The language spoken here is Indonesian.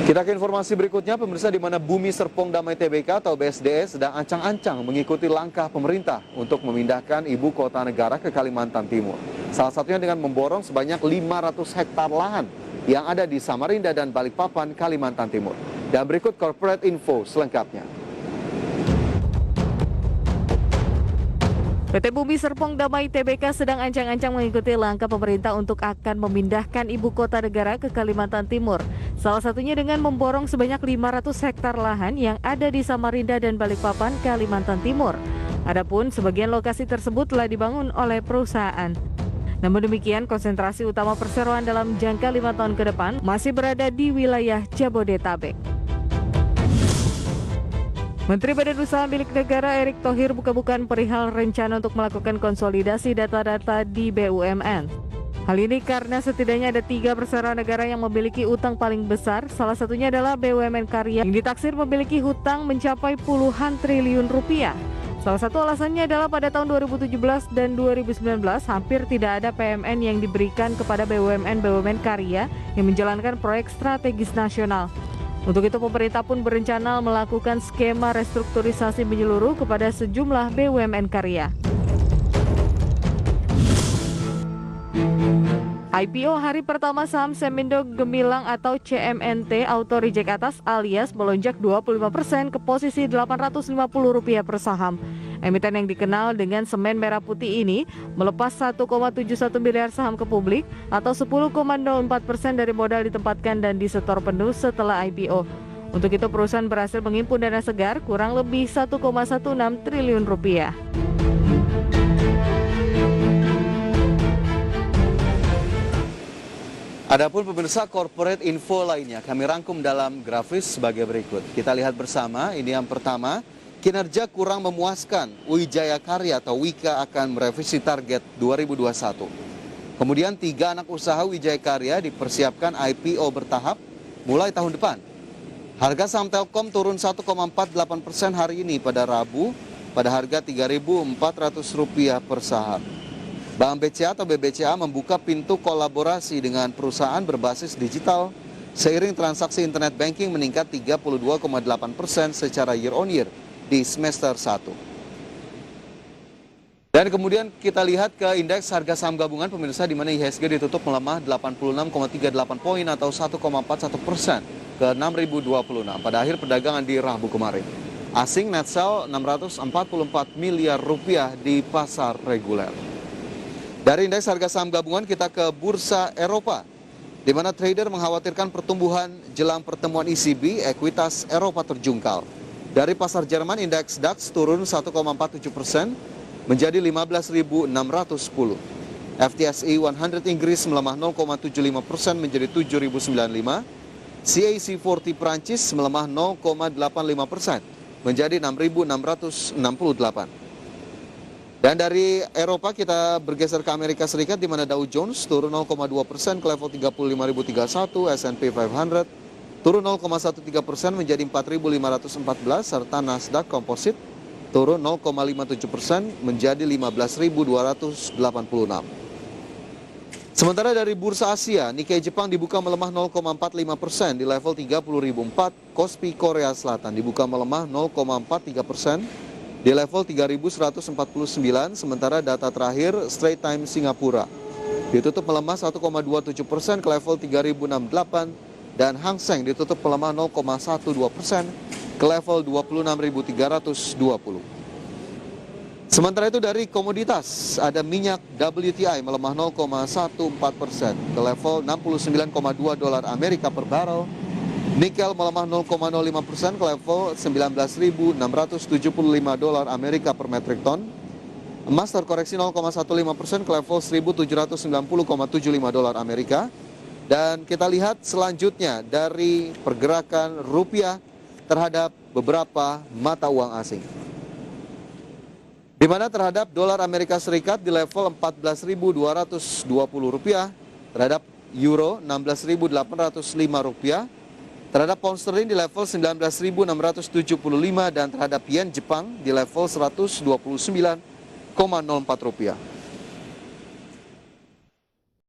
Kita ke informasi berikutnya, pemirsa, di mana Bumi Serpong Damai Tbk atau BSDS sedang ancang-ancang mengikuti langkah pemerintah untuk memindahkan ibu kota negara ke Kalimantan Timur. Salah satunya dengan memborong sebanyak 500 hektar lahan yang ada di Samarinda dan Balikpapan, Kalimantan Timur. Dan berikut corporate info selengkapnya. PT Bumi Serpong Damai Tbk sedang ancang-ancang mengikuti langkah pemerintah untuk akan memindahkan ibu kota negara ke Kalimantan Timur. Salah satunya dengan memborong sebanyak 500 hektar lahan yang ada di Samarinda dan Balikpapan, Kalimantan Timur. Adapun sebagian lokasi tersebut telah dibangun oleh perusahaan. Namun demikian, konsentrasi utama perseroan dalam jangka 5 tahun ke depan masih berada di wilayah Jabodetabek. Menteri Badan Usaha Milik Negara Erick Thohir buka-bukaan perihal rencana untuk melakukan konsolidasi data-data di BUMN. Hal ini karena setidaknya ada 3 perseroan negara yang memiliki utang paling besar, salah satunya adalah BUMN Karya yang ditaksir memiliki hutang mencapai puluhan triliun rupiah. Salah satu alasannya adalah pada tahun 2017 dan 2019 hampir tidak ada PMN yang diberikan kepada BUMN Karya yang menjalankan proyek strategis nasional. Untuk itu pemerintah pun berencana melakukan skema restrukturisasi menyeluruh kepada sejumlah BUMN Karya. IPO hari pertama saham Semindo Gemilang atau CMNT Auto Reject Atas alias melonjak 25% ke posisi Rp850 per saham. Emiten yang dikenal dengan semen merah putih ini melepas 1,71 miliar saham ke publik atau 10,04% dari modal ditempatkan dan disetor penuh setelah IPO. Untuk itu perusahaan berhasil menghimpun dana segar kurang lebih 1,16 triliun rupiah. Adapun pemirsa, corporate info lainnya kami rangkum dalam grafis sebagai berikut. Kita lihat bersama, ini yang pertama, kinerja kurang memuaskan. Wijaya Karya atau Wika akan merevisi target 2021. Kemudian 3 anak usaha Wijaya Karya dipersiapkan IPO bertahap mulai tahun depan. Harga saham Telkom turun 1,48% hari ini pada Rabu pada harga Rp3.400 per saham. Bank BCA atau BBCA membuka pintu kolaborasi dengan perusahaan berbasis digital seiring transaksi internet banking meningkat 32,8% secara year on year di semester 1. Dan kemudian kita lihat ke indeks harga saham gabungan pemirsa, di mana IHSG ditutup melemah 86,38 poin atau 1,41% ke 6.026 pada akhir perdagangan di Rabu kemarin. Asing net sell 644 miliar rupiah di pasar reguler. Dari indeks harga saham gabungan kita ke bursa Eropa, di mana trader mengkhawatirkan pertumbuhan jelang pertemuan ECB, ekuitas Eropa terjungkal. Dari pasar Jerman, indeks DAX turun 1,47% menjadi 15.610. FTSE 100 Inggris melemah 0,75% menjadi 7.095. CAC 40 Prancis melemah 0,85% menjadi 6.668. Dan dari Eropa kita bergeser ke Amerika Serikat, di mana Dow Jones turun 0,2% ke level 35.031, S&P 500 turun 0,13% menjadi 4.514, serta Nasdaq Composite turun 0,57% menjadi 15.286. Sementara dari bursa Asia, Nikkei Jepang dibuka melemah 0,45% di level 30.004, Kospi Korea Selatan dibuka melemah 0,43% di level 3.149, sementara data terakhir Straits Times Singapura ditutup melemah 1,27% ke level 3.068 dan Hang Seng ditutup melemah 0,12% ke level 26.320. Sementara itu dari komoditas, ada minyak WTI melemah 0,14% ke level $69,2 Amerika per barrel. Nikel melemah 0,05% ke level $19.675 Amerika per metrik ton. Emas terkoreksi 0,15% ke level $1.790,75 Amerika. Dan kita lihat selanjutnya dari pergerakan rupiah terhadap beberapa mata uang asing. Di mana terhadap dolar Amerika Serikat di level Rp14.220, terhadap euro Rp16.805, terhadap pound sterling di level 19.675 dan terhadap yen Jepang di level 129,04 rupiah.